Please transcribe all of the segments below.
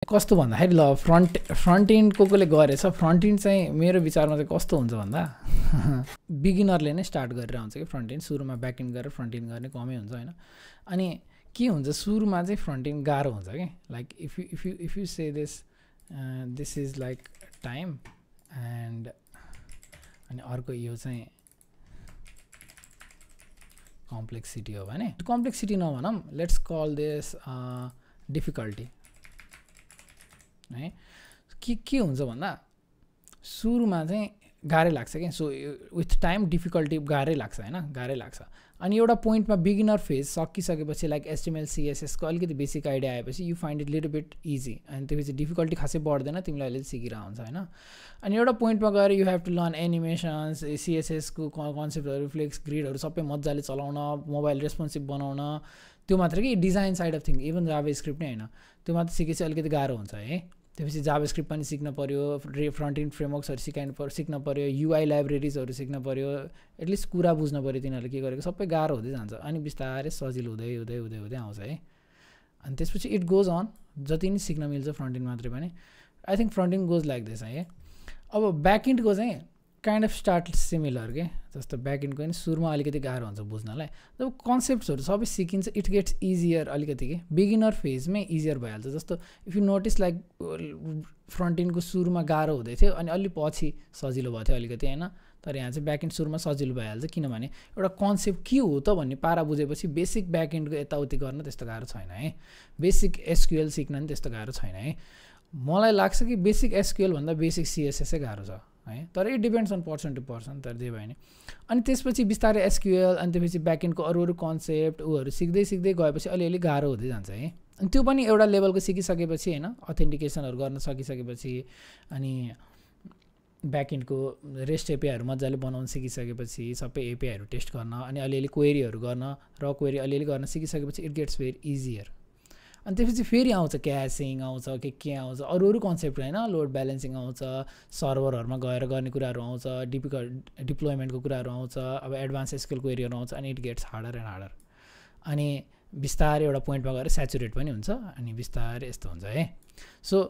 कस्तो भन्दाखेरि ल फ्रन्ट एन्ड कोले गरेछ फ्रन्ट एन्ड चाहिँ मेरो विचारमा चाहिँ कस्तो हुन्छ भन्दा बिगिनरले नै स्टार्ट गरेर हुन्छ कि फ्रन्ट एन्ड सुरुमा ब्याक एन्ड गरेर फ्रन्ट एन्ड गर्ने कमै हुन्छ होइन अनि के हुन्छ सुरुमा चाहिँ फ्रन्ट एन्ड गाह्रो हुन्छ कि like if you say this is like time and अनि अर्को यो चाहिँ कम्प्लेक्सिटी हो भने कम्प्लेक्सिटी नभनौँ लेट्स कल दिस डिफिकल्टी है के हुन्छ भन्दा सुरुमा चाहिँ गाह्रै लाग्छ क्या सो विथ टाइम डिफिकल्टी गाह्रै लाग्छ होइन गाह्रै लाग्छ अनि एउटा पोइन्टमा बिगिनर फेज सकिसकेपछि लाइक एचटिएमएल सिएसएसको अलिकति बेसिक आइडिया आएपछि you find it little beet easy अनि त्यसपछि डिफिकल्टी खासै बढ्दैन तिमीलाई अहिले सिकिरहेको हुन्छ होइन अनि एउटा पोइन्टमा गएर you have to learn animations सिएसएसको कन्सेप्टहरू फ्लेक्स ग्रिडहरू सबै मजाले चलाउन मोबाइल रेस्पोन्सिभ बनाउन त्यो मात्र कि design side of thing even JavaScript नै होइन त्यो मात्र सिकेपछि अलिकति गाह्रो हुन्छ है त्यसपछि जाभा स्क्रिप्ट पनि सिक्न पऱ्यो फ्रन्ट एन्ड फ्रेमवर्क्सहरू सिक्न पऱ्यो युआई लाइब्रेरिजहरू सिक्न पऱ्यो एटलिस्ट कुरा बुझ्न पऱ्यो तिनीहरूले के गरेको सबै गाह्रो हुँदै जान्छ अनि बिस्तारै सजिलो हुँदै हुँदै हुँदै हुँदै आउँछ है अनि त्यसपछि इट गोज अन जति नै सिक्न मिल्छ फ्रन्ट एन्ड मात्रै पनि I think front and goes like this है अब ब्याक एन्डको चाहिँ काइन्ड अफ स्टार्ट सिमिलर के जस्तो ब्याक एन्डको पनि सुरुमा अलिकति गाह्रो हुन्छ बुझ्नलाई जब कन्सेप्ट्सहरू सबै सिकिन्छ इट गेट्स इजियर अलिकति के बिगिनर फेजमै इजियर भइहाल्छ जस्तो if you notice like front एन्डको सुरुमा गाह्रो हुँदै थियो अनि अलि पछि सजिलो भएको थियो अलिकति होइन तर यहाँ चाहिँ ब्याक एन्ड सुरुमा सजिलो भइहाल्छ किनभने एउटा कन्सेप्ट के हो त भन्ने पारा बुझेपछि बेसिक ब्याक एन्डको यताउति गर्न त्यस्तो गाह्रो छैन है बेसिक एसक्युएल सिक्न पनि त्यस्तो गाह्रो छैन है मलाई लाग्छ कि बेसिक एसक्युएल भन्दा बेसिक सिएसएसै गाह्रो छ है तर it depends on person to person तर त्यही भयो नि अनि त्यसपछि बिस्तारै एसक्युएल अनि त्यसपछि ब्याकएन्डको अरू कन्सेप्ट ऊहरू सिक्दै सिक्दै गएपछि अलिअलि गाह्रो हुँदै जान्छ है अनि त्यो पनि एउटा लेभलको सिकिसकेपछि होइन अथेन्टिकेसनहरू गर्न सकिसकेपछि अनि ब्याकएन्डको रेस्ट एपिआईहरू मजाले बनाउन सिकिसकेपछि सबै एपिआईहरू टेस्ट गर्न अनि अलिअलि क्वेरीहरू गर्न र क्वेरी अलिअलि गर्न सिकिसकेपछि इट गेट्स भेरी इजियर अनि त्यसपछि फेरि आउँछ क्यासिङ आउँछ के आउँछ अरू कन्सेप्ट होइन लोड ब्यालेन्सिङ आउँछ सर्भरहरूमा गएर गर्ने कुराहरू आउँछ डिप्लोइमेन्टको कुराहरू आउँछ अब एडभान्स एसक्युएल क्वेरीहरू आउँछ अनि it gets harder and harder अनि बिस्तारै एउटा पोइन्टमा गएर स्याचुरेट पनि हुन्छ अनि बिस्तारै यस्तो हुन्छ है सो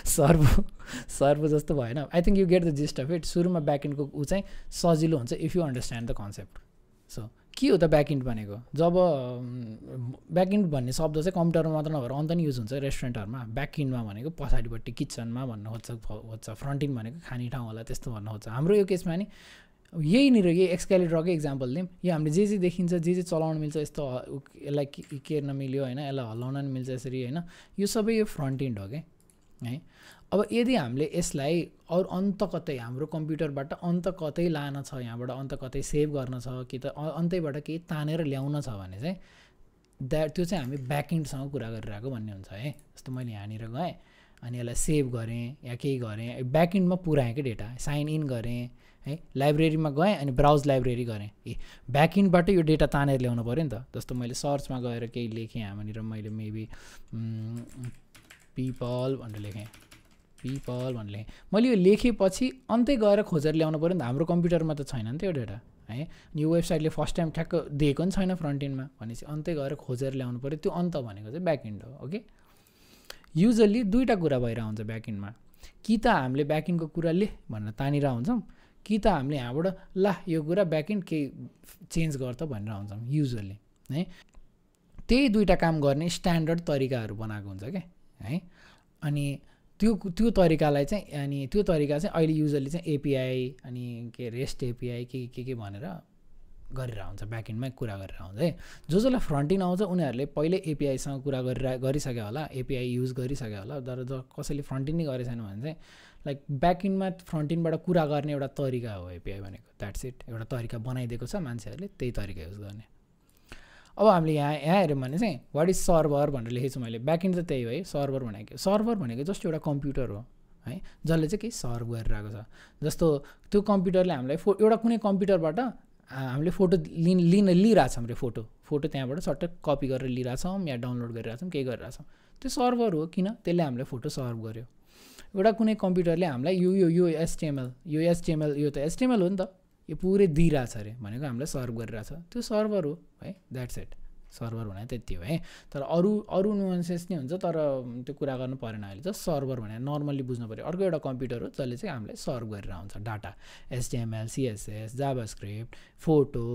सर्भो जस्तो भएन I think you get the gist of it सुरुमा ब्याकएन्डको ऊ चाहिँ सजिलो हुन्छ if you understand the concept so के हो त ब्याकएन्ड भनेको जब ब्याकएन्ड भन्ने शब्द चाहिँ कम्प्युटरमा मात्र नभएर अन्त नि युज हुन्छ रेस्टुरेन्टहरूमा ब्याकएन्डमा भनेको पछाडिपट्टि किचनमा भन्न खोज्छ फ्रन्ट एन्ड भनेको खाने ठाउँ होला त्यस्तो भन्न खोज्छ हाम्रो यो केसमा नि यहीँनिर यही एक्सक्यालेटरकै इक्जाम्पल दिउँ यो हामीले जे देखिन्छ जे चलाउन मिल्छ यस्तो यसलाई केर्न मिल्यो होइन यसलाई हल्लाउन नि मिल्छ यसरी होइन यो सबै यो फ्रन्ट एन्ड हो क्या है अब यदि हामीले यसलाई अरू अन्त कतै हाम्रो कम्प्युटरबाट अन्त कतै लान छ यहाँबाट अन्त कतै सेभ गर्न छ कि त अन्तैबाट केही तानेर ल्याउन छ भने चाहिँ त्यो चाहिँ हामी ब्याकएन्डसँग कुरा गरिरहेको भन्ने हुन्छ है जस्तो मैले यहाँनिर गएँ अनि यसलाई सेभ गरेँ या केही गरेँ ब्याकएन्डमा पुऱ्याएँ कि डेटा साइन इन गरेँ है लाइब्रेरीमा गएँ अनि ब्राउज लाइब्रेरी गरेँ ब्याकएन्डबाट यो डेटा तानेर ल्याउनु पऱ्यो नि त जस्तो मैले सर्चमा गएर केही लेखेँ यहाँनिर मैले मेबी पिपल भनेर लेखेँ मैले यो लेखेपछि अन्तै गएर खोजेर ल्याउनु पऱ्यो नि त हाम्रो कम्प्युटरमा त छैन नि त यो डेटा है यो वेबसाइटले फर्स्ट टाइम ठ्याक्क दिएको पनि छैन फ्रन्ट एन्डमा भनेपछि अन्तै गएर खोजेर ल्याउनु पऱ्यो त्यो अन्त भनेको चाहिँ ब्याकएन्ड हो ओके युजल्ली दुईवटा कुरा भइरहेको हुन्छ ब्याकएन्डमा कि त हामीले ब्याकएन्डको कुरा ले भनेर तानिरहेको हुन्छौँ कि त हामीले यहाँबाट ला यो कुरा ब्याकएन्ड केही चेन्ज गर्छ भनेर हुन्छौँ युजल्ली है त्यही दुईवटा काम गर्ने स्ट्यान्डर्ड तरिकाहरू बनाएको हुन्छ क्या है अनि त्यो तरिकालाई चाहिँ अनि त्यो तरिका चाहिँ अहिले युजली चाहिँ एपिआई अनि के रेस्ट एपिआई के भनेर गरेर हुन्छ ब्याकएन्डमै कुरा गरेर हुन्छ है जसलाई फ्रन्ट एन्ड आउँछ उनीहरूले पहिल्यै एपिआईसँग कुरा गरिसक्यो होला एपिआई युज गरिसक्यो होला तर कसैले फ्रन्ट एन्ड नै गरेको छैन भने चाहिँ लाइक ब्याकएन्डमा फ्रन्ट एन्डबाट कुरा गर्ने एउटा तरिका हो एपिआई भनेको द्याट्स इट एउटा तरिका बनाइदिएको छ मान्छेहरूले त्यही तरिका युज गर्ने अब हामीले यहाँ हेऱ्यौँ भने चाहिँ वाट इज सर्भर भनेर लेखेको छु मैले ब्याकएन्ड त त्यही हो है सर्भर भनेको जस्तो एउटा कम्प्युटर हो है जसले चाहिँ केही सर्भ गरिरहेको छ जस्तो त्यो कम्प्युटरले हामीलाई एउटा कुनै कम्प्युटरबाट हामीले फोटो लिइरहेछौँ अरे फोटो त्यहाँबाट सट्ट कपी गरेर लिइरहेछौँ या डाउनलोड गरिरहेछौँ केही गरिरहेछौँ त्यो सर्भर हो किन त्यसले हामीलाई फोटो सर्भ गर्यो एउटा कुनै कम्प्युटरले हामीलाई यो एचटिएमएल यो त एचटिएमएल हो नि त यो पुरै दिइरहेछ अरे भनेको हामीलाई सर्भ गरिरहेछ त्यो सर्भर हो है द्याट्स इट सर्भर भने त्यति हो है। तर अरू नुएन्सेस नि हुन्छ, तर त्यो कुरा गर्नु परेन अहिले। जस्ट सर्भर भने नर्मल्ली बुझ्नु पऱ्यो। अर्को एउटा कम्प्युटर हो जसले चाहिँ हामीलाई सर्भ गरेर आउँछ data, HTML, CSS, JavaScript, photo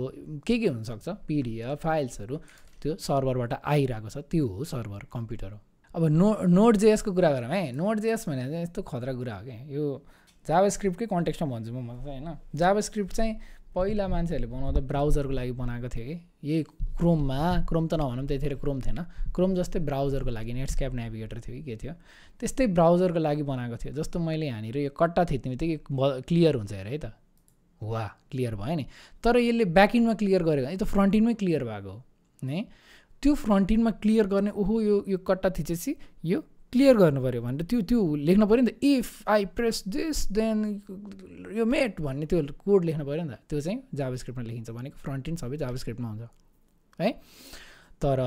के हुनसक्छ, PDF फाइल्सहरू त्यो सर्भरबाट आइरहेको छ, त्यो हो सर्भर कम्प्युटर हो। अब Node.js को कुरा गरौँ है। Node.js भने चाहिँ यस्तो खतरा कुरा हो क्या, यो जाभास्क्रिप्टकै कन्टेक्स्टमा भन्छु म चाहिँ होइन। जाभास्क्रिप्ट चाहिँ पहिला मान्छेहरूले बनाउँदा ब्राउजरको लागि बनाएको थियो कि, यही क्रोम त नभनौँ, त्यतिखेर क्रोम थिएन, क्रोम जस्तै ब्राउजरको लागि नेटस्केप नेभिगेटर थियो कि के थियो, त्यस्तै ब्राउजरको लागि बनाएको थियो। जस्तो मैले यहाँनिर यो कट्टा थिच्ने बित्तिकै क्लियर हुन्छ हेर है त, वाह क्लियर भयो नि। तर यसले ब्याकइन्डमा क्लियर गरेको, यो त फ्रन्ट इन्डमै क्लियर भएको हो है। त्यो फ्रन्ट इन्डमा क्लियर गर्ने, ओहो यो कट्टा थिचेपछि यो क्लियर गर्नु पऱ्यो भनेर त्यो लेख्नु पऱ्यो नि त। If I press this then यो मेट भन्ने त्यो कोड लेख्नु पऱ्यो नि त। त्यो चाहिँ जाभास्क्रिप्टमा लेखिन्छ भनेको फ्रन्ट इन्ड सबै जाभास्क्रिप्टमा हुन्छ है। तर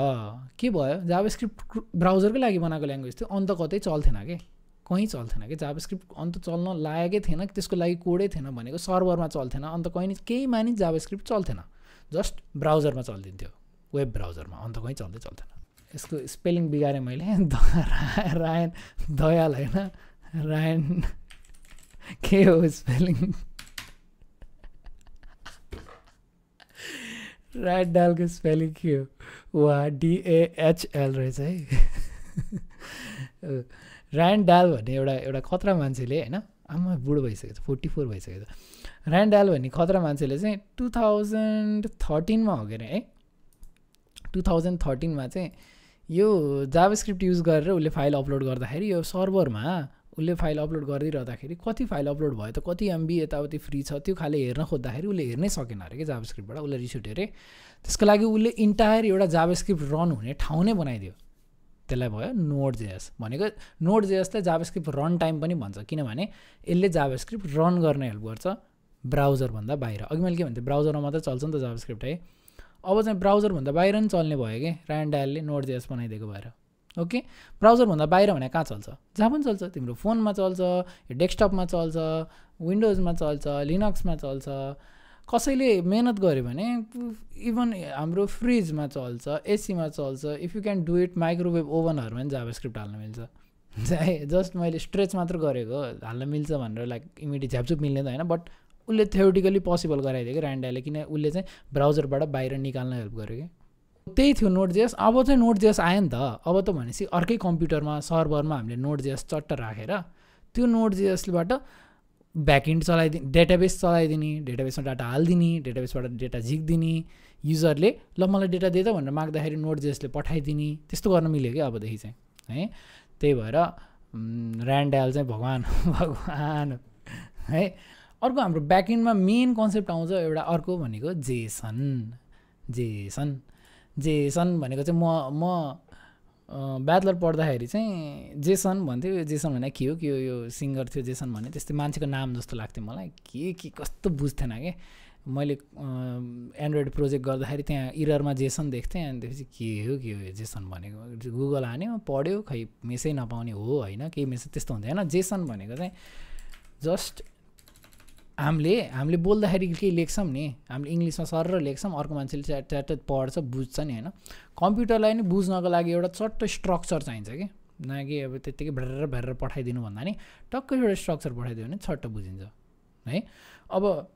के भयो, जाभास्क्रिप्ट ब्राउजरकै लागि बनाएको ल्याङ्ग्वेज थियो, अन्त कतै चल्थेन कि, कहीँ चल्थेन कि। जाभास्क्रिप्ट अन्त चल्न लागेकै थिएन, त्यसको लागि कोडै थिएन भनेको, सर्भरमा चल्थेन, अन्त केही मानि जाभास्क्रिप्ट चल्थेन, जस्ट ब्राउजरमा चल्दिन्थ्यो, वेब ब्राउजरमा, अन्त कहीँ चल्थेन। यसको स्पेलिङ बिगारेँ मैले, रायन दयाल होइन, रायन के हो स्पेलिङ, रायन डालको स्पेलिङ के हो, वा DAHL रहेछ है। रायन डाल भन्ने एउटा खतरा मान्छेले होइन, आमा बुढो भइसकेको छ, 44 भइसकेको छ। रायन डाल भन्ने खतरा मान्छेले चाहिँ 2013मा हो के अरे है, 2013मा चाहिँ यो जाभास्क्रिप्ट युज गरेर उसले फाइल अपलोड गर्दाखेरि, यो सर्भरमा उसले फाइल अपलोड गरिदिइरहँदाखेरि कति फाइल अपलोड भयो त, कति MB यताउति फ्री छ, त्यो खाले हेर्न खोज्दाखेरि उसले हेर्नै सकेन अरे कि जाभास्क्रिप्टबाट, उसले रिस उठ्यो अरे। त्यसको लागि उसले इन्टायर एउटा जाभास्क्रिप्ट रन हुने ठाउँ नै बनाइदियो, त्यसलाई भयो Node.js भनेको। Node.jsलाई जाभास्क्रिप्ट रन टाइम पनि भन्छ, किनभने यसले जाभास्क्रिप्ट रन गर्न हेल्प गर्छ ब्राउजरभन्दा बाहिर। अघि मैले के भन्थेँ, ब्राउजरमा मात्रै चल्छ नि त जाभास्क्रिप्ट है, अब चाहिँ ब्राउजरभन्दा बाहिर नि चल्ने भयो कि रायन डायलले Node.js बनाइदिएको भएर। ओके, ब्राउजरभन्दा बाहिर भने कहाँ चल्छ, जहाँ पनि चल्छ, तिम्रो फोनमा चल्छ, डेस्कटपमा चल्छ, विन्डोजमा चल्छ, लिनक्समा चल्छ। कसैले मेहनत गर्यो भने इभन हाम्रो फ्रिजमा चल्छ, एसीमा चल्छ, if you can do it microwave ओभनहरूमा पनि जाभास्क्रिप्ट हाल्न मिल्छ। जस्ट मैले स्ट्रेच मात्र गरेको, हाल्न मिल्छ भनेर लाइक इमिडिएट झ्यापझुप मिल्ने त होइन, बट उसले थ्योरिटिकली पोसिबल गराइदियो कि रायन डायलले, किन उसले चाहिँ ब्राउजरबाट बाहिर निकाल्न हेल्प गर्यो कि। त्यही थियो Node.js। अब चाहिँ Node.js आयो नि त, अब त भनेपछि अर्कै कम्प्युटरमा सर्भरमा हामीले Node.js चट्ट राखेर त्यो Node.jsबाट ब्याकइन्ड डेटाबेस चलाइदिने, डेटाबेसमा डाटा हालिदिने, डेटाबेसबाट डेटा झिक्दिने, युजरले ल मलाई डेटा दे त भनेर माग्दाखेरि Node.jsले पठाइदिने, त्यस्तो गर्न मिल्यो कि अबदेखि चाहिँ है। त्यही भएर रायन डायल चाहिँ भगवान है। अर्को हाम्रो ब्याकइन्डमा मेन कन्सेप्ट आउँछ एउटा, अर्को भनेको जेसन भनेको चाहिँ म ब्याचलर पढ्दाखेरि चाहिँ जेसन भन्थ्यो। जेसन भने के हो, यो सिङ्गर थियो जेसन भने, त्यस्तै मान्छेको नाम जस्तो लाग्थ्यो मलाई, के कस्तो बुझ्थेन कि। मैले एन्ड्रोइड प्रोजेक्ट गर्दाखेरि त्यहाँ इररमा जेसन देख्थेँ, अनि त्यसपछि के हो यो जेसन भनेको, गुगल हान्यो, पढ्यो, खै मेसै नपाउने हो होइन, केही मेसेज त्यस्तो हुन्थ्यो होइन। जेसन भनेको चाहिँ जस्ट हामीले बोल्दाखेरि केही लेख्छौँ नि, हामीले इङ्ग्लिसमा सर लेख्छौँ, अर्को मान्छेले च्याट पढ्छ, बुझ्छ नि होइन। कम्प्युटरलाई नि बुझ्नको लागि एउटा चट्ट स्ट्रक्चर चाहिन्छ कि, न कि अब त्यत्तिकै भेरेर पठाइदिनु भन्दा नि टक्कै एउटा स्ट्रक्चर पठाइदियो भने छट्ट बुझिन्छ है। अब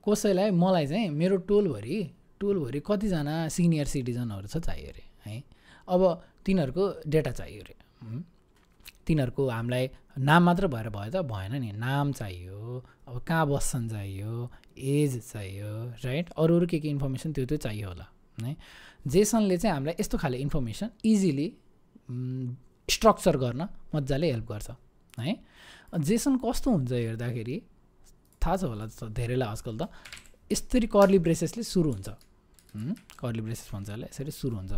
कसैलाई, मलाई चाहिँ मेरो टोलभरि कतिजना सिनियर सिटिजनहरू छ चाहियो अरे है। अब तिनीहरूको डेटा चाहियो अरे, तिनीहरूको हामीलाई नाम मात्र भएर भयो त भएन नि, नाम चाहियो, अब कहाँ बस्छन् चाहियो, एज चाहियो राइट, अरू के इन्फर्मेसन त्यो चाहियो होला है। जेसनले चाहिँ हामीलाई यस्तो खाले इन्फर्मेसन इजिली स्ट्रक्चर गर्न मजाले हेल्प गर्छ है। जेसन कस्तो हुन्छ हेर्दाखेरि थाहा छ होला धेरैलाई आजकल त, यसरी कर्ली ब्रेसेसले सुरु हुन्छ, कर्ली ब्रेसेस भन्छ यसलाई, यसरी सुरु हुन्छ।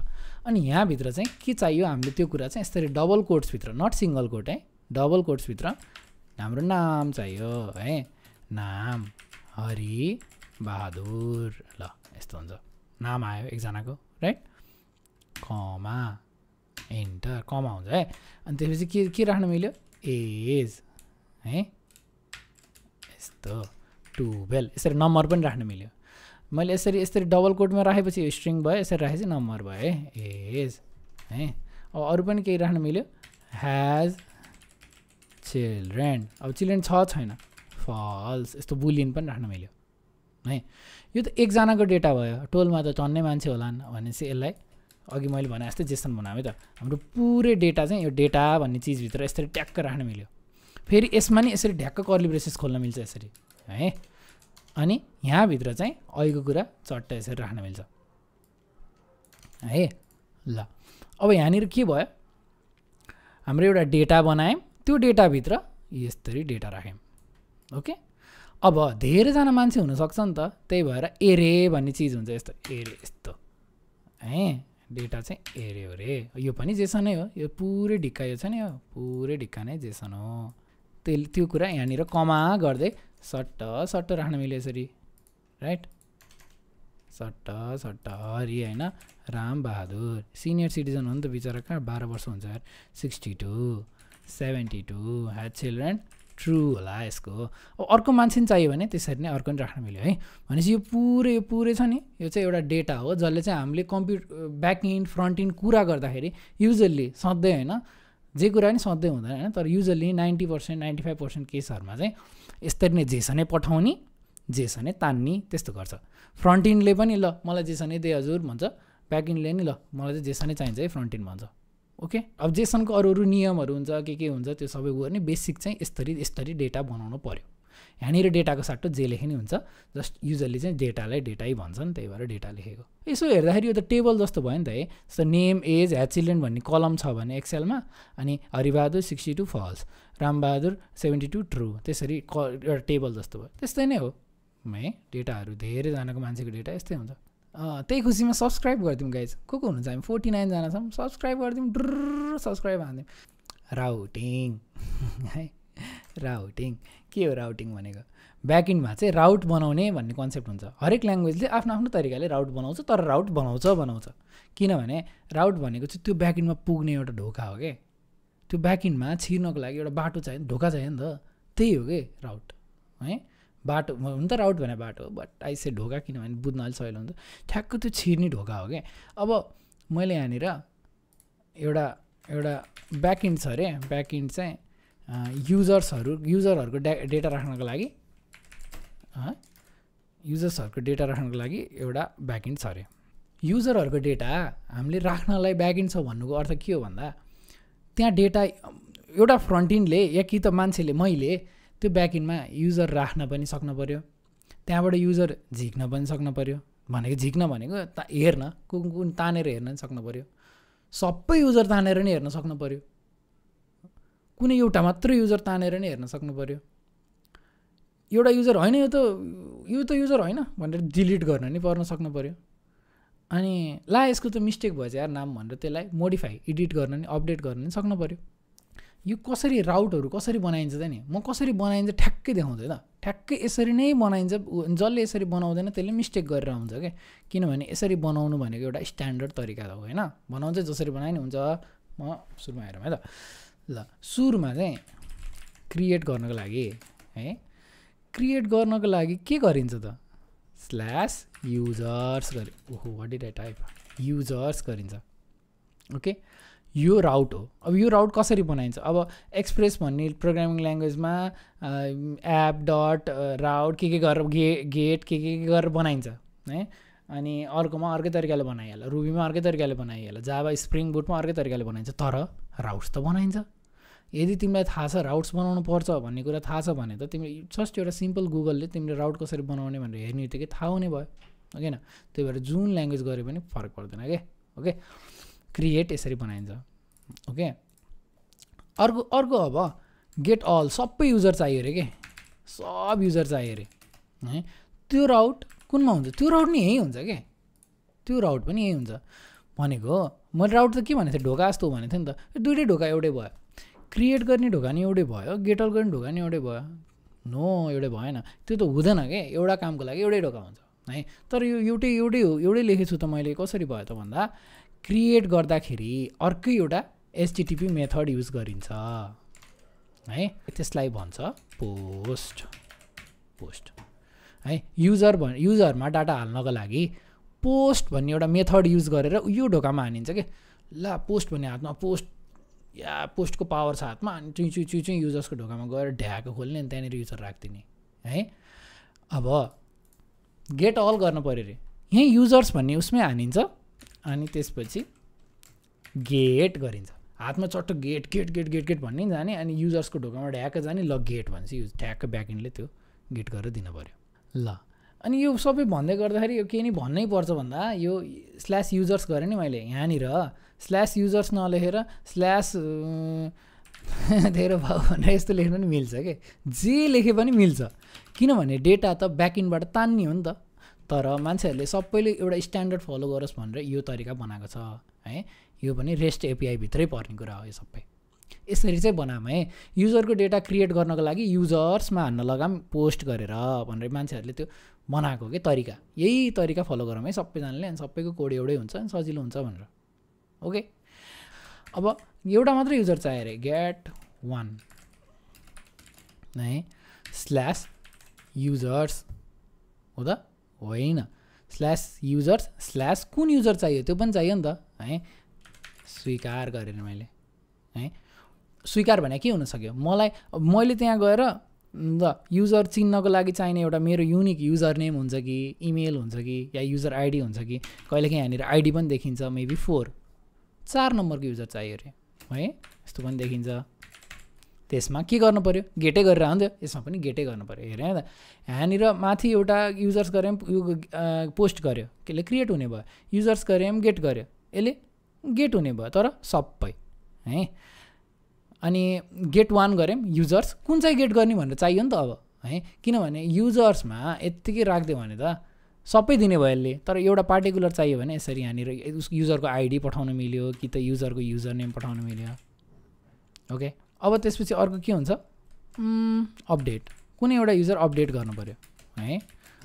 अनि यहाँभित्र चाहिँ के चाहियो हामीले, त्यो कुरा चाहिँ यसरी डबल कोट्सभित्र, नट सिङ्गल कोट है, डबल कोट्सभित्र हाम्रो नाम चाहियो है, नाम हरि बहादुर, ल यस्तो हुन्छ, नाम आयो एकजनाको राइट, कमा इन्टर, कमा हुन्छ है। अनि त्यसपछि के राख्न मिल्यो, एज है, यस्तो 12, यसरी नम्बर पनि राख्न मिल्यो। मैले यसरी डबल कोटमा राखेपछि यो स्ट्रिङ भयो, यसरी राखेपछि नम्बर भयो है, एज है। अब अरू पनि केही राख्न मिल्यो, ह्याज चिल्ड्रेन, अब चिल्ड्रेन छ छैन, फल्स, यस्तो बुलियन पनि राख्न मिल्यो है। यो त एकजनाको डेटा भयो, टोलमा त टन्नै मान्छे होलान् भनेपछि यसलाई अघि मैले भने जस्तै जेसन बनाएँ त। हाम्रो पुरै डेटा चाहिँ यो डेटा भन्ने चिजभित्र यसरी ट्याक्क राख्न मिल्यो। फेरि यसमा नि यसरी ढ्याक्क कर्ली ब्रेसेस खोल्न मिल्छ यसरी है। अनि यहाँभित्र चाहिँ अहिलेको कुरा चट्ट यसरी राख्न मिल्छ है। ल अब यहाँनिर के भयो, हाम्रो एउटा डेटा बनायौँ, त्यो डेटाभित्र यसरी डेटा राख्यौँ। ओके, अब धेरैजना मान्छे हुनसक्छ नि त, त्यही भएर एरे भन्ने चिज हुन्छ, यस्तो एरे यस्तो है। डेटा चाहिँ एरे हो रे, यो पनि जेसन नै हो, यो पुरै ढिक्का यो छ नि, यो पुरै ढिक्का नै जेसन हो। त्यो कुरा यहाँनिर कमा गर्दै सट्ट सट्ट राख्न मिल्यो यसरी राइट। सट्ट सट्ट हरि होइन, रामबहादुर सिनियर सिटिजन हो नि त बिचरा, कहाँ 12 वर्ष हुन्छ यार, 62 72 ह्याड चिल्ड्रेन, ट्रु होला यसको। अब अर्को मान्छे नि चाहियो भने त्यसरी नै अर्को पनि राख्न मिल्यो है। भनेपछि यो पुरै छ नि, यो चाहिँ एउटा डेटा हो जसले चाहिँ हामीले ब्याक इन्ड फ्रन्ट इन्ड कुरा गर्दाखेरि युजली सधैँ होइन, जे कुरा नि सधैँ हुँदैन होइन, तर युजली 90% 95% केसहरूमा चाहिँ यसरी नै जेसनै पठाउने, जेसनै तान्ने त्यस्तो गर्छ। फ्रन्ट इन्डले पनि ल मलाई जेसनै दे हजुर भन्छ, ब्याक इन्डले नि ल मलाई चाहिँ जेसनै चाहिन्छ है फ्रन्ट इन्ड भन्छ। ओके, अब जेसनको अरू नियमहरू हुन्छ, के हुन्छ त्यो सबै गर्ने बेसिक चाहिँ यस्तरी डेटा बनाउनु पऱ्यो। यहाँनिर डेटाको साटो जे लेख्ने हुन्छ, जस्ट युजली चाहिँ डेटालाई डेटै भन्छन्, त्यही भएर डेटा लेखेको। यसो हेर्दाखेरि यो त टेबल जस्तो भयो नि त है। जस्तो नेम एज ह्याड चिल्ड्रेन भन्ने कलम छ भने एक्सेलमा, अनि हरिबहादुर 62 फल्स, रामबहादुर 72 ट्रु, त्यसरी एउटा टेबल जस्तो भयो। त्यस्तै नै हो है, डेटाहरू धेरैजनाको मान्छेको डेटा यस्तै हुन्छ। त्यही खुसीमा सब्सक्राइब गरिदिउँ गाइज, को हुनुहुन्छ हामी 49 जना छौँ, सब्सक्राइब गरिदिउँ, डुर्र सब्सक्राइब हानिदिउँ। राउटिङ है, राउटिङ के हो राउटिङ भनेको, ब्याकइन्डमा चाहिँ राउट बनाउने भन्ने कन्सेप्ट हुन्छ। हरेक ल्याङ्ग्वेजले आफ्नो आफ्नो तरिकाले राउट बनाउँछ, तर राउट बनाउँछ किनभने राउट भनेको चाहिँ त्यो ब्याकइन्डमा पुग्ने एउटा ढोका हो क्या। त्यो ब्याकइन्डमा छिर्नको लागि एउटा बाटो चाहियो, ढोका चाहियो नि त, त्यही हो कि राउट है। बाटो हुन त राउट भने बाटो, बट आइसे ढोका किनभने बुझ्न अलिक सजिलो हुन्छ, ठ्याक्क त्यो छिर्ने ढोका हो क्या। अब मैले यहाँनिर एउटा ब्याकइन्ड छ अरे, ब्याकइन्ड चाहिँ युजरहरूको डेटा राख्नको लागि एउटा ब्याकइन्ड छ अरे। युजरहरूको डेटा हामीले राख्नलाई ब्याकइन्ड छ भन्नुको अर्थ के हो भन्दा, त्यहाँ डेटा एउटा फ्रन्ट इन्डले या कि त मान्छेले मैले त्यो ब्याकइन्डमा युजर राख्न पनि सक्नु पऱ्यो, त्यहाँबाट युजर झिक्न पनि सक्नु पऱ्यो। झिक्न भनेको हेर्न, कुन तानेर हेर्न पनि सक्नु पऱ्यो, सबै युजर तानेर नै हेर्न सक्नु पऱ्यो, कुनै एउटा मात्र युजर तानेर नै हेर्न सक्नु पऱ्यो। एउटा युजर होइन यो त युजर होइन भनेर डिलिट गर्न नि पर्न सक्नु पऱ्यो। अनि ला यसको त मिस्टेक भएछ यार नाम भनेर त्यसलाई मोडिफाई एडिट गर्न नि अपडेट गर्न नि सक्नु पऱ्यो। यो कसरी राउटहरू कसरी बनाइन्छ त नि, म कसरी बनाइन्छ ठ्याक्कै देखाउँदैन, ठ्याक्कै यसरी नै बनाइन्छ। जसले यसरी बनाउँदैन त्यसले मिस्टेक गरेर हुन्छ क्या, किनभने यसरी बनाउनु भनेको एउटा स्ट्यान्डर्ड तरिका हो होइन। बनाउँछ जसरी बनाए नि हुन्छ। म सुरुमा हेरौँ है त। ल सुरुमा चाहिँ क्रिएट गर्नको लागि है, क्रिएट गर्नको लागि के गरिन्छ त, /users गरे, ओहो what did I type, users गरिन्छ। ओके, यो राउट हो। अब यो राउट कसरी बनाइन्छ, अब एक्सप्रेस भन्ने प्रोग्रामिङ ल्याङ्ग्वेजमा एप डट राउट के गरेर गेट के गरेर बनाइन्छ है। अनि अर्कोमा अर्कै तरिकाले बनाइहाल्छ, रुबीमा अर्कै तरिकाले बनाइहाल्छ, जावा स्प्रिङ बुटमा अर्कै तरिकाले बनाइन्छ, तर राउट्स त बनाइन्छ। यदि तिमीलाई थाहा छ राउट्स बनाउनु पर्छ भन्ने कुरा थाहा छ भने त तिमीले जस्ट एउटा सिम्पल गुगलले तिमीले राउट कसरी बनाउने भनेर हेर्ने बित्तिकै थाहा हुने भयो होइन। त्यही भएर जुन ल्याङ्ग्वेज गरे पनि फरक पर्दैन क्या। ओके, क्रिएट यसरी बनाइन्छ। ओके, अर्को अब गेट अल, सबै युजर चाहियो अरे के, सब युजर चाहियो अरे है। त्यो राउट कुनमा हुन्छ, त्यो राउट नि यही हुन्छ क्या, त्यो राउट पनि यही हुन्छ भनेको। मैले राउट त के भनेको थिएँ, ढोका जस्तो भनेको थिएँ नि त, दुइटै ढोका एउटै भयो। क्रिएट गर्ने ढोका नि एउटै भयो, गेट अल गर्ने ढोका नि एउटै भयो। नो, एउटै भएन, त्यो त हुँदैन क्या। एउटा कामको लागि एउटै ढोका हुन्छ है। तर यो एउटै लेखेको छु त मैले, कसरी भयो त भन्दा क्रिएट गर्दाखेरि अर्कै एउटा HTTP मेथड युज गरिन्छ है, त्यसलाई भन्छ पोस्ट है। युजरमा डाटा हाल्नको लागि पोस्ट भन्ने एउटा मेथड युज गरेर यो ढोकामा हानिन्छ कि ल पोस्ट भन्ने हातमा पोस्टको पावर छ हातमा, अनि चुई युजर्सको ढोकामा गएर ढ्याएको खोल्ने अनि त्यहाँनिर युजर राखिदिने है। अब गेट अल गर्नु पऱ्यो रे, यहीँ युजर्स भन्ने उसमै हानिन्छ अनि त्यसपछि गेट गरिन्छ, हातमा चट्ट get get get get get भन्ने जाने अनि युजर्सको ढोकामा ढ्याक जाने, ल गेट भन्छ युज ठ्याक्क ब्याकएन्डले त्यो गेट गरेर दिनु पऱ्यो। ल अनि यो सबै भन्दै गर्दाखेरि यो के नि भन्नै पर्छ भन्दा यो स्ल्यास युजर्स गरेँ नि मैले, यहाँनिर स्ल्यास युजर्स नलेखेर स्ल्यास तेरो भाउ भनेर यस्तो लेख्नु पनि मिल्छ के, जे लेखे पनि मिल्छ, किनभने डेटा त ब्याकएन्डबाट तान्ने हो नि त। तर मान्छेहरूले सबैले एउटा स्ट्यान्डर्ड फलो गरोस् भनेर यो तरिका बनाएको छ है। यो पनि रेस्ट एपिआई भित्रै पर्ने कुरा हो यो सबै। यसरी चाहिँ बनाऊँ है, युजरको डेटा क्रिएट गर्नको लागि युजर्समा हान्न लगाम पोस्ट गरेर भनेर मान्छेहरूले त्यो बनाएको के तरिका, यही तरिका फलो गरौँ है सबैजनाले, अनि सबैको कोड एउटै हुन्छ अनि सजिलो हुन्छ भनेर। ओके, अब एउटा मात्रै युजर चाहियो अरे, गेट 1 है स्ल्यास युजर्स हो त होइन, स्ल्यास युजर्स स्ल्यास कुन युजर चाहियो त्यो पनि चाहियो नि त है। स्वीकार गरेर मैले है, स्वीकार भने के हुनसक्यो, मैले त्यहाँ गएर ल युजर चिन्नको लागि चाहिने एउटा मेरो युनिक युजर नेम हुन्छ कि इमेल हुन्छ कि या युजर आइडी हुन्छ कि, कहिलेकाहीँ यहाँनिर आइडी पनि देखिन्छ मेबी 4 नम्बरको युजर चाहियो अरे है, यस्तो पनि देखिन्छ। त्यसमा के गर्नु पऱ्यो, गेटै गरेर आउँथ्यो, यसमा पनि गेटै गर्नु पऱ्यो। हेरेँ त यहाँनिर माथि एउटा युजर्स गऱ्यो पोस्ट गर्यो, त्यसले क्रिएट हुने भयो, युजर्स गऱ्यो गेट गर्यो, यसले गेट हुने भयो तर सबै है। अनि गेट 1 गऱ्यौँ युजर्स, कुन चाहिँ गेट गर्ने भनेर चाहियो नि त अब है, किनभने युजर्समा यत्तिकै राखिदियो भने त सबै दिने भयो यसले, तर एउटा पार्टिकुलर चाहियो भने यसरी यहाँनिर उस युजरको आइडी पठाउन मिल्यो कि त युजरको युजर नेम पठाउन मिल्यो। ओके, अब त्यसपछि अर्को के हुन्छ, अपडेट, कुनै एउटा युजर अपडेट गर्नु पऱ्यो है।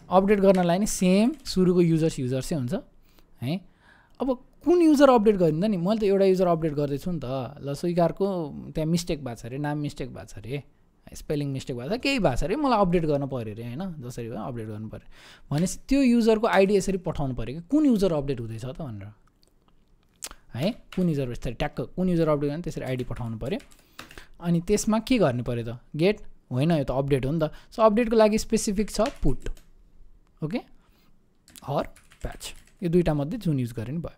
अपडेट गर्नलाई नि सेम सुरुको युजर्सै हुन्छ है। अब कुन युजर अपडेट गरिदिँदा नि, मैले त एउटा युजर अपडेट गर्दैछु नि त, ल स्वीकारको त्यहाँ मिस्टेक भएको छ अरे, नाम मिस्टेक भएको छ अरे, स्पेलिङ मिस्टेक भएको छ, केही भएको छ अरे, मलाई अपडेट गर्नु पऱ्यो अरे होइन, जसरी भयो अपडेट गर्नु पऱ्यो भनेपछि त्यो युजरको आइडी यसरी पठाउनु पऱ्यो कि कुन युजर अपडेट हुँदैछ त भनेर है। कुन युजर यसरी ट्याक्क कुन युजर अपडेट गर्ने त्यसरी आइडी पठाउनु पऱ्यो। अनि त्यसमा के गर्ने पऱ्यो त, गेट होइन, यो त अपडेट हो नि त। सो अपडेटको लागि स्पेसिफिक छ पुट, ओके, हर प्याच, यो दुईवटा मध्ये जुन युज गरे नि भयो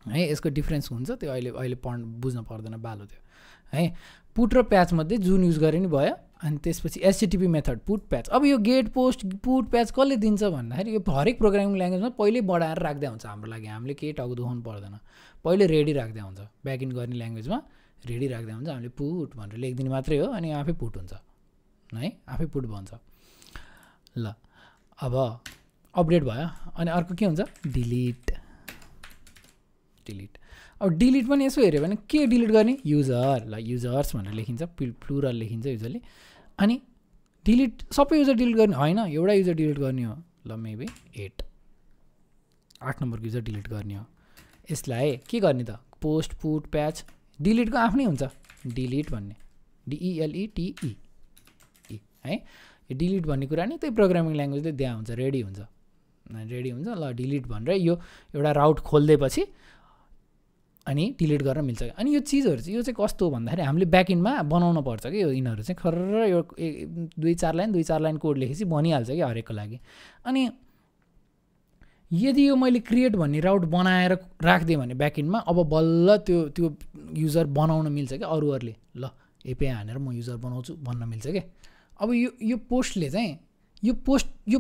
है। यसको डिफ्रेन्स हुन्छ त्यो अहिले बुझ्न पर्दैन बालो त्यो है। पुट र प्याच मध्ये जुन युज गरे नि भयो। अनि त्यसपछि एचटीटीपी मेथड पुट प्याच। अब यो गेट पोस्ट पुट प्याच कसले दिन्छ भन्दाखेरि यो हरेक प्रोग्रामिङ ल्याङ्ग्वेजमा पहिले बढाएर राख्दै हुन्छ हाम्रो लागि, हामीले केही टाउको दुखाउनु पर्दैन, पहिले रेडी राख्दै हुन्छ। ब्याकएन्ड गर्ने ल्याङ्ग्वेजमा रेडी राख्दै हुन्छ, हामीले पुट भनेर लेखिदिने मात्रै हो अनि आफै पुट हुन्छ है, आफै पुट भन्छ। ल अब अपडेट भयो। अनि अर्को के हुन्छ, डिलिट। अब डिलिट पनि यसो हेऱ्यो भने के डिलिट गर्ने, युजर, ल युजर्स भनेर लेखिन्छ, प्लुरल लेखिन्छ युजरले। अनि डिलिट सबै युजर डिलिट गर्ने होइन, एउटा युजर डिलिट गर्ने हो, ल मेबी 8 नम्बरको युजर डिलिट गर्ने हो। यसलाई के गर्ने त, पोस्ट पुट प्याच, डिलिटको आफ्नै हुन्छ डिलिट भन्ने, DELETE है। यो डिलिट भन्ने कुरा नि त्यही प्रोग्रामिङ ल्याङ्ग्वेजले दिया हुन्छ, रेडी हुन्छ। ल डिलिट भनेर यो एउटा राउट खोलिदिएपछि अनि डिलिट गर्न मिल्छ। अनि यो चिजहरू चाहिँ यो चाहिँ कस्तो हो भन्दाखेरि हामीले ब्याकएन्डमा बनाउनु पर्छ कि यो यिनीहरू चाहिँ खर्र यो 2-4 लाइन कोड लेखेपछि बनिहाल्छ कि हरेकको लागि। अनि यदि यो मैले क्रिएट भन्ने राउट बनाएर राखिदिएँ भने ब्याकएन्डमा अब बल्ल त्यो युजर बनाउन मिल्छ कि अरूहरूले, ल एपिआई हानेर म युजर बनाउँछु भन्न मिल्छ कि। अब यो पोस्टले चाहिँ यो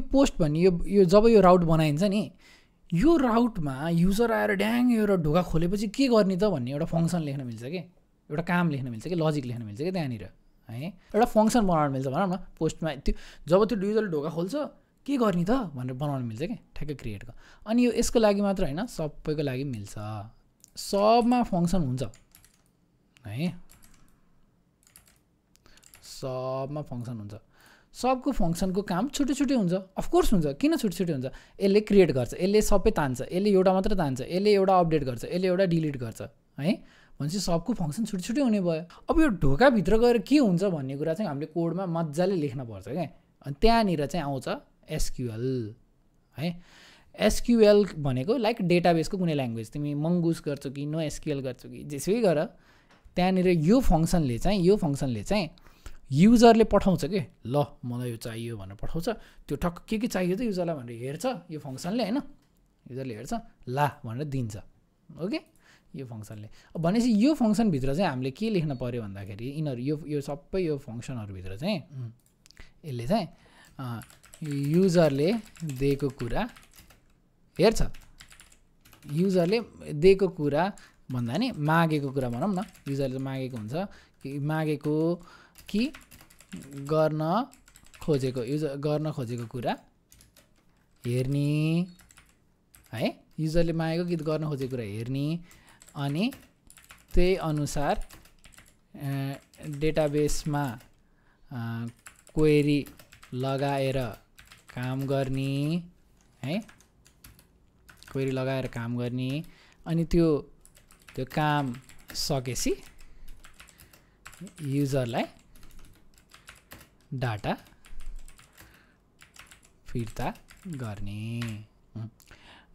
पोस्ट भन्ने यो जब यो राउट बनाइन्छ नि, यो राउटमा युजर आएर ड्याङ एउटा ढोका खोलेपछि के गर्ने त भन्ने एउटा फङ्सन लेख्न मिल्छ कि, एउटा काम लेख्न मिल्छ कि, लजिक लेख्न मिल्छ कि त्यहाँनिर है। एउटा फङ्सन बनाउन मिल्छ भनौँ न पोस्टमा, त्यो जब त्यो युजरले ढोका खोल्छ के गर्ने त भनेर बनाउन मिल्छ कि ठ्याक्कै क्रिएटको। अनि यो यसको लागि मात्र होइन सबैको लागि मिल्छ, सबमा फङ्सन हुन्छ है, सबमा फङ्सन हुन्छ। सबको फङ्सनको काम छुट्टै हुन्छ, अफकोर्स हुन्छ, किन छुट्टै हुन्छ, यसले क्रिएट गर्छ, यसले सबै तान्छ, यसले एउटा मात्र तान्छ, यसले एउटा अपडेट गर्छ, यसले एउटा डिलिट गर्छ है। भनेपछि सबको फङ्सन छुट्टै हुने भयो। अब यो ढोकाभित्र गएर के हुन्छ भन्ने कुरा चाहिँ हामीले कोडमा मजाले लेख्न पर्छ क्या। अनि त्यहाँनिर चाहिँ आउँछ एसक्युएल है। एसक्युएल भनेको लाइक डेटाबेसको कुनै ल्याङ्ग्वेज, तिमी मङ्गुस गर्छौ कि नो एसक्युएल गर्छौ कि जेसुकै गर, त्यहाँनिर यो फङ्सनले चाहिँ युजरले पठाउँछ कि ल मलाई यो चाहियो भनेर पठाउँछ, त्यो ठक्क के चाहियो त युजरलाई भनेर हेर्छ यो फङ्सनले होइन, युजरले हेर्छ ला भनेर दिन्छ। ओके, यो फङ्सनले भनेपछि यो फङ्सनभित्र चाहिँ हामीले के लेख्न पऱ्यो भन्दाखेरि यिनीहरू यो सबै यो फङ्सनहरूभित्र चाहिँ यसले चाहिँ युजरले दिएको कुरा हेर्छ, युजरले दिएको कुरा भन्दा नि मागेको कुरा भनौँ न, युजरले मागेको हुन्छ कि मागेको कि गर्न खोजेको कुरा हेर्ने है, युजरले मागेको कि गर्न खोजेको कुरा हेर्ने, अनि त्यही अनुसार डेटाबेसमा क्वेरी लगाएर काम गर्ने है, क्वेरी लगाएर काम गर्ने, अनि त्यो काम सकेपछि युजरलाई डाटा फिर्ता गर्ने,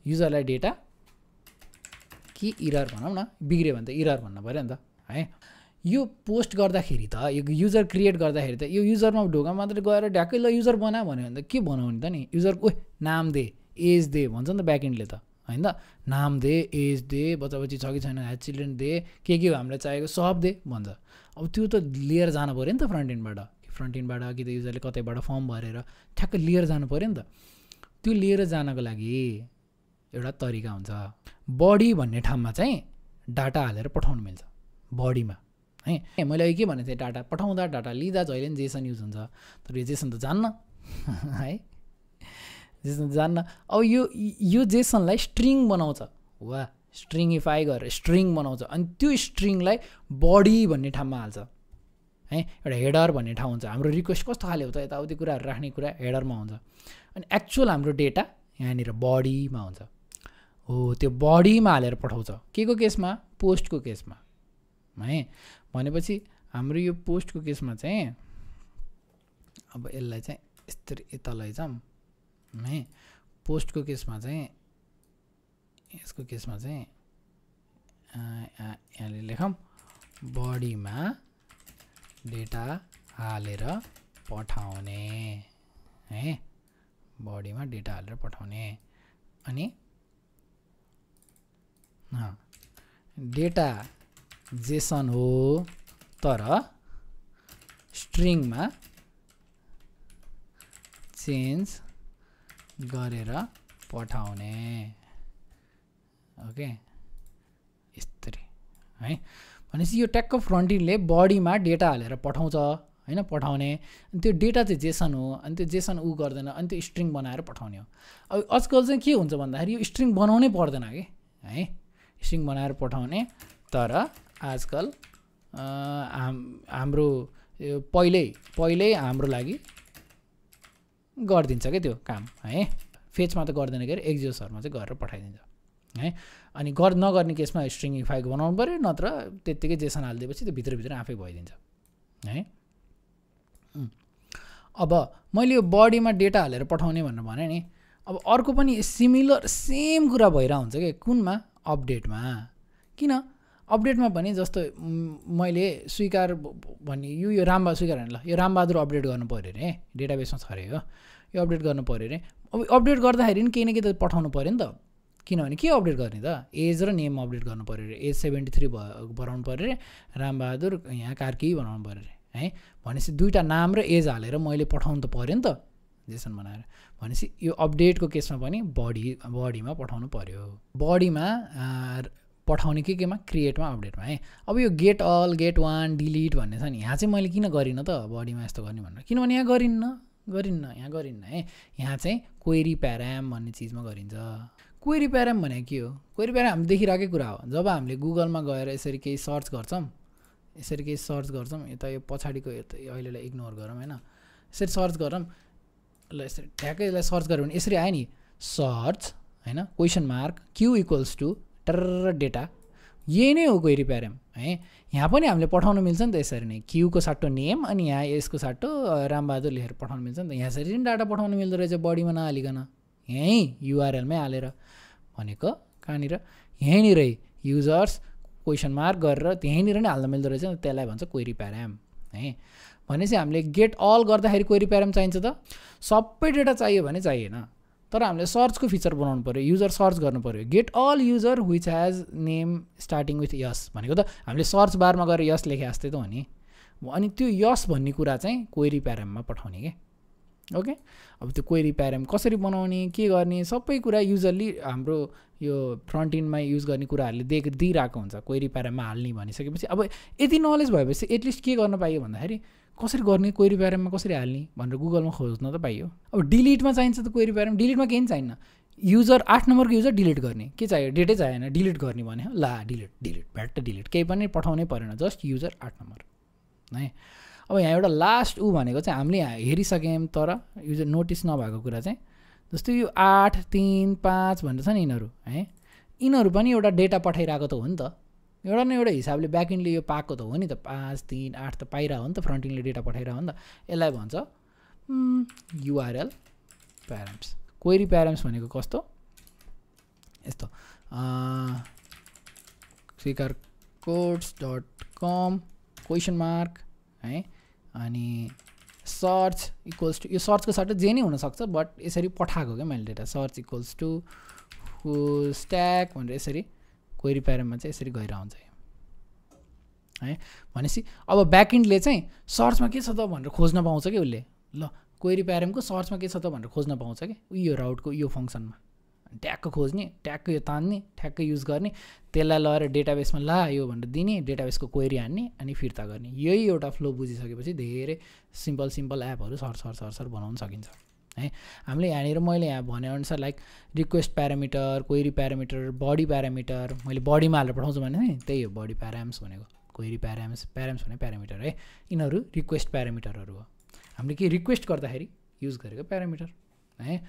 युजरलाई डेटा कि इरर भनौँ न, बिग्रियो भने त इरर भन्नु पऱ्यो नि त है। यो पोस्ट गर्दाखेरि त यो युजर क्रिएट गर्दाखेरि त यो युजरमा ढोका मात्रै गएर ढ्याक्कै ल युजर बना भन्यो भने त के बनाउने त नि, युजर नाम दे एज दे भन्छ नि त ब्याकएन्डले त होइन, नाम दे एज दे बच्चा बच्ची छ कि छैन ह्याज चिल्ड्रेन दे के हामीलाई चाहिएको सब दे भन्छ। अब त्यो त लिएर जानु पऱ्यो नि त फ्रन्ट इन्डबाट कि त युजरले कतैबाट फर्म भरेर ठ्याक्कै लिएर जानु पऱ्यो नि त। त्यो लिएर जानको लागि एउटा तरिका हुन्छ, बडी भन्ने ठाउँमा चाहिँ डाटा हालेर पठाउनु मिल्छ बडीमा है। मैले के भनेको थिएँ, डाटा पठाउँदा डाटा लिँदा जहिले पनि जेसन युज हुन्छ, तर यो जेसन त जान्न है, जेसन जान्न। अब यो जेसनलाई स्ट्रिङ बनाउँछ, वा स्ट्रिङिफाई गरेर स्ट्रिङ बनाउँछ, अनि त्यो स्ट्रिङलाई बडी भन्ने ठाउँमा हाल्छ है। एउटा हेडर भन्ने ठाउँ हुन्छ, हाम्रो रिक्वेस्ट कस्तो खाले हो त यताउति कुराहरू राख्ने कुरा हेडरमा हुन्छ, अनि एक्चुअल हाम्रो डेटा यहाँनिर बडीमा हुन्छ। हो त्यो बडीमा हालेर पठाउँछ, के को केसमा, पोस्टको केसमा है। भनेपछि हाम्रो यो पोस्टको केसमा चाहिँ अब यसलाई चाहिँ यस्तरी यता लैजाउँ है, पोस्टको केसमा चाहिँ यसको केसमा चाहिँ यहाँले लेखौँ बडीमा डेटा हालेर पठाउने है, बडीमा डेटा हालेर पठाउने, अनि डेटा जेसन हो तर स्ट्रिङमा चेन्ज गरेर पठाउने। ओके, यस्तरी है। भनेपछि यो ट्याक्क फ्रन्ट इन्डले बडीमा डेटा हालेर पठाउँछ होइन, पठाउने, अनि त्यो डेटा चाहिँ जेसन हो, अनि त्यो जेसन ऊ गर्दैन, अनि त्यो स्ट्रिङ बनाएर पठाउने हो। अब आजकल चाहिँ के हुन्छ भन्दाखेरि यो स्ट्रिङ बनाउनै पर्दैन कि है, स्ट्रिङ बनाएर पठाउने, तर आजकल हाम्रो पहिल्यै हाम्रो लागि गरिदिन्छ क्या त्यो काम है। फेचमा त गर्दैन के अरे, एक्जिओसहरूमा चाहिँ गरेर पठाइदिन्छ है। अनि नगर्ने केसमा स्ट्रिङिफाई बनाउनु पऱ्यो, नत्र त्यत्तिकै जेसन हालिदिएपछि त्यो भित्र आफै भइदिन्छ है। अब मैले यो बडीमा डेटा हालेर पठाउने भनेर भने नि, अब अर्को पनि सिमिलर सेम कुरा भइरहेको हुन्छ कि कुनमा, अपडेटमा। किन अपडेटमा भने जस्तो मैले स्वीकार भन्ने यो रामबहादुर स्वीकार होइन, ल यो रामबहादुर अपडेट गर्नु पऱ्यो अरे, डेटाबेसमा छ अरे यो अपडेट गर्नु पऱ्यो अरे। अब अपडेट गर्दाखेरि पनि केही न केही त पठाउनु पऱ्यो नि त, किनभने के अपडेट गर्ने त, एज र नेम अपडेट गर्नु पऱ्यो अरे, एज 73 बनाउनु पऱ्यो अरे, रामबहादुर यहाँ कार्की बनाउनु पऱ्यो अरे है। भनेपछि दुईवटा नाम र एज हालेर मैले पठाउनु त पऱ्यो नि त जेसन बनाएर। भनेपछि यो अपडेटको केसमा पनि बडीमा पठाउनु पऱ्यो, बडीमा पठाउने केमा, क्रिएटमा, अपडेटमा है। अब यो get all, get one, delete भन्ने छ नि, यहाँ चाहिँ मैले किन गरिनँ त बडीमा यस्तो गर्ने भनेर, किनभने यहाँ यहाँ गरिन्न है। यहाँ चाहिँ क्वेरी प्याराम भन्ने चिजमा गरिन्छ। क्वेरी प्याराम भनेको के हो, क्वेरी प्याराम हामी देखिरहेकै कुरा हो। जब हामीले गुगलमा गएर यसरी केही सर्च गर्छौँ, यता यो पछाडिको अहिलेलाई इग्नोर गरौँ होइन, यसरी सर्च गरौँ, ल यसरी ठ्याक्कै यसलाई सर्च गऱ्यो भने यसरी आयो नि, सर्च होइन क्वेसन मार्क Q = टर्र डेटा, यही नै हो क्वेरी प्याराम है। यहाँ पनि हामीले पठाउन मिल्छ नि त यसरी नै, क्यूको साटो नेम अनि यहाँ यसको साटो रामबहादुर लेखेर पठाउन मिल्छ नि त। यसरी पनि डाटा पठाउन मिल्दो रहेछ बडीमा नहालिकन, यहीँ युआरएलमै हालेर भनेको कहाँनिर यहीँनिरै युजर्स क्वेसन मार्क गरेर त्यहीँनिर नै हाल्न मिल्दो रहेछ नि, त्यसलाई भन्छ क्वेरी प्याराम है। भनेपछि हामीले गेट अल गर्दाखेरि क्वेरी प्याराम चाहिन्छ त, सबै डेटा चाहियो भने चाहिएन, तर हामीले सर्चको फिचर बनाउनु पऱ्यो, युजर सर्च गर्नु पऱ्यो। Get all user which has name starting with S भनेको त हामीले सर्च बारमा गएर यस लेखे जस्तै त हो नि। अनि त्यो यस भन्ने कुरा चाहिँ क्वेरी प्याराममा पठाउने के। ओके, अब त्यो क्वेरी प्याराम कसरी बनाउने के गर्ने सबै कुरा युजरली हाम्रो यो फ्रन्ट इन्डमा युज गर्ने कुराहरूले दिइरहेको हुन्छ। क्वेरी प्याराममा हाल्ने भनिसकेपछि अब यति नलेज भएपछि एटलिस्ट के गर्न पाइयो भन्दाखेरि कसरी गर्ने क्वेरी प्याराममा कसरी हाल्ने भनेर गुगलमा खोज्न त पाइयो। अब डिलिटमा चाहिन्छ त क्वेरी प्याराम, डिलिटमा केही पनि चाहिन्न। युजर 8 नम्बरको युजर डिलिट गर्ने के चाहियो, डेटै चाहिएन, डिलिट गर्ने भने ला डिलिट भ्याट डिलिट, केही पनि पठाउनै परेन, जस्ट युजर 8 नम्बर है। अब यहाँ एउटा लास्ट भनेको चाहिँ हामीले यहाँ हेरिसक्यौँ तर युजर नोटिस नभएको कुरा चाहिँ जस्तै यो 8 3 5 भनेर छ नि यिनीहरू है, यिनीहरू पनि एउटा डेटा पठाइरहेको त हो नि त, एउटा न एउटा हिसाबले ब्याकएन्डले यो पाएको त हो नि त, 5 3 8 त पाइरहेको हो नि त, फ्रन्ट इन्डले डेटा पठाइरहेको हो नि त। यसलाई भन्छ युआरएल प्याराम्स। क्वेरी प्याराम्स भनेको कस्तो यस्तो स्वीकारकोड्स.com क्वेसन मार्क है, अनि सर्च इक्वल्स टु, यो सर्चको साटो जे नै हुनसक्छ बट यसरी पठाएको क्या मैले data, search equals to full stack भनेर यसरी क्वेरी प्याराममा चाहिँ यसरी गइरहन्छ है। भनेपछि अब ब्याकएन्डले चाहिँ सर्चमा के छ त भनेर खोज्न पाउँछ कि उसले, ल क्वेरी प्यारामको सर्चमा के छ त भनेर खोज्न पाउँछ कि यो राउटको यो फङ्सनमा, ट्याक्क खोज्ने, ट्याक्क यो तान्ने, ठ्याक्क युज गर्ने, त्यसलाई लगेर डेटाबेसमा ला यो भनेर दिने, डेटाबेसको क्वेरी हान्ने अनि फिर्ता गर्ने। यही एउटा फ्लो बुझिसकेपछि धेरै सिम्पल एपहरू सर बनाउन सकिन्छ है। हामीले यहाँनिर मैले यहाँ भनेअनुसार like request parameter, query parameter, body parameter, मैले बडीमा हालेर पठाउँछु भने नि त्यही हो बडी प्याराम्स भनेको, क्वेरी प्याराम्स भने प्यारामिटर है, यिनीहरू रिक्वेस्ट प्यारामिटरहरू हो। हामीले के रिक्वेस्ट गर्दाखेरि युज गरेको प्यारामिटर है।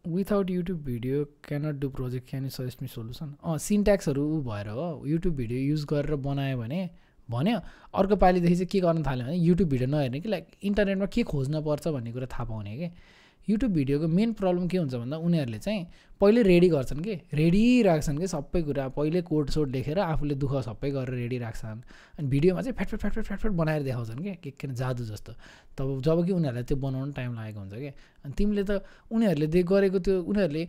Without YouTube video cannot do project, can you suggest me solution. सिन्ट्याक्सहरू भएर हो, युट्युब भिडियो युज गरेर बनायो भने भन्यो, अर्को पालिदेखि चाहिँ के गर्न थाल्यो भने युट्युब भिडियो नहेर्ने कि लाइक इन्टरनेटमा के खोज्न पर्छ भन्ने कुरा थाहा पाउने कि। युट्युब भिडियोको मेन प्रब्लम के हुन्छ भन्दा उनीहरूले चाहिँ पहिले रेडी गर्छन् कि, रेडी राख्छन् कि सबै कुरा, पहिले कोड सोड लेखेर आफूले दुःख सबै गरेर रेडी राख्छन्, अनि भिडियोमा चाहिँ फ्याट बनाएर देखाउँछन् कि के जादु जस्तो। तब जब कि उनीहरूलाई त्यो बनाउनु टाइम लागेको हुन्छ कि, अनि तिमीले त उनीहरूले गरेको त्यो उनीहरूले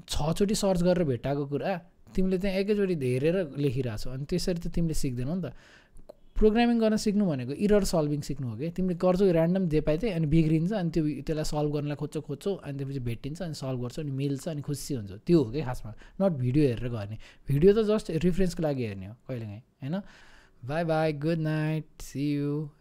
6 चोटि सर्च गरेर भेटाएको कुरा तिमीले चाहिँ एकैचोटि हेरेर लेखिरहेछौ, अनि त्यसरी त तिमीले सिक्दैनौ नि त। प्रोग्रामिङ गर्न सिक्नु भनेको इरर सल्भिङ सिक्नु हो कि, तिमीले गर्छौ ऱ्यान्डम जे पाए त्यही, अनि बिग्रिन्छ, अनि त्यसलाई सल्भ गर्नलाई खोज्छौ, अनि त्यसपछि भेटिन्छ, अनि सल्भ गर्छौ, अनि मिल्छ, अनि खुसी हुन्छ। त्यो हो कि खासमा, नट भिडियो हेरेर गर्ने। भिडियो त जस्ट रिफरेन्सको लागि हेर्ने हो कहिलेकाहीँ होइन। Bye bye, good night, see you.